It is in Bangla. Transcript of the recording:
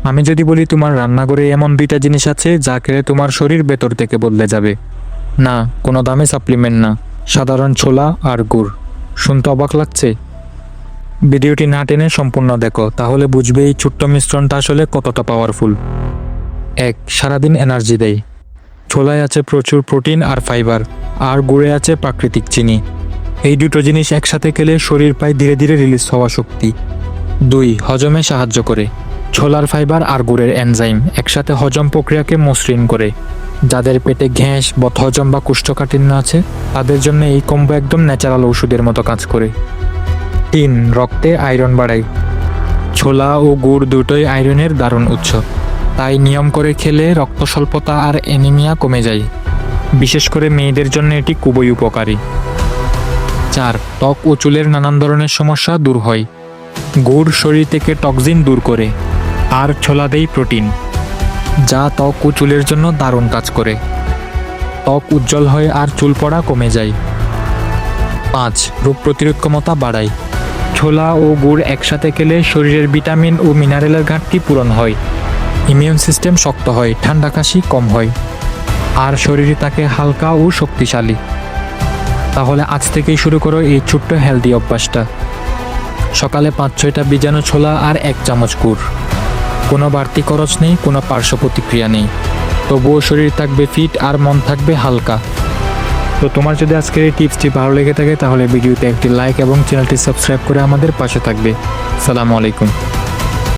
আমি যদি বলি তোমার রান্নাঘরে এমন দুইটা জিনিস আছে যা খেলে তোমার শরীর ভেতর থেকে বদলে যাবে। না, কোনো দামি সাপ্লিমেন্ট না, সাধারণ ছোলা আর গুড়। শুনতে অবাক লাগছে? ভিডিওটি না টেনে সম্পূর্ণ দেখো, তাহলে বুঝবে এই ছোট্ট মিশ্রণটা আসলে কতটা পাওয়ারফুল। 1. সারাদিন এনার্জি দেয়। ছোলায় আছে প্রচুর প্রোটিন আর ফাইবার, আর গুড়ে আছে প্রাকৃতিক চিনি। এই দুটো জিনিস একসাথে খেলে শরীর পায় ধীরে ধীরে রিলিজ হওয়া শক্তি। 2. হজমে সাহায্য করে। ছোলার ফাইবার আর গুড়ের এনজাইম একসাথে হজম প্রক্রিয়াকে মসৃণ করে। যাদের পেটে গ্যাস, বদহজম বা কোষ্ঠকাঠিন্য আছে তাদের জন্য এই কম্বো একদম ন্যাচারাল ওষুধের মতো কাজ করে। 3. রক্তে আয়রন বাড়ায়। ছোলা ও গুড় দুটোই আয়রনের দারুণ উৎস, তাই নিয়ম করে খেলে রক্ত স্বল্পতা আর অ্যানিমিয়া কমে যায়। বিশেষ করে মেয়েদের জন্য এটি খুবই উপকারী। 4. ত্বক ও চুলের নানান ধরনের সমস্যা দূর হয়। গুড় শরীর থেকে টক্সিন দূর করে, আর ছোলা দেয় প্রোটিন, যা ত্বক ও চুলের জন্য দারুণ কাজ করে। ত্বক উজ্জ্বল হয় আর চুল পড়া কমে যায়। 5. রোগ প্রতিরোধ ক্ষমতা বাড়ায়। ছোলা ও গুড় একসাথে খেলে শরীরের ভিটামিন ও মিনারেলের ঘাটতি পূরণ হয়। ইমিউন সিস্টেম শক্ত হয়, ঠান্ডা কাশি কম হয়, আর শরীরে থাকে হালকা ও শক্তিশালী। তাহলে আজ থেকেই শুরু করো এই ছোট্ট হেলদি অভ্যাসটা। সকালে 5-6টা বীজাণু ছোলা আর 1 চামচ গুড়। কোনো বাড়তি খরচ নেই, কোনো পার্শ্ব প্রতিক্রিয়া নেই, তবুও শরীর থাকবে ফিট আর মন থাকবে হালকা। তো তোমার যদি আজকের এই টিপসটি ভালো লেগে থাকে তাহলে ভিডিওতে একটি লাইক এবং চ্যানেলটি সাবস্ক্রাইব করে আমাদের পাশে থাকবে। আসসালামু আলাইকুম।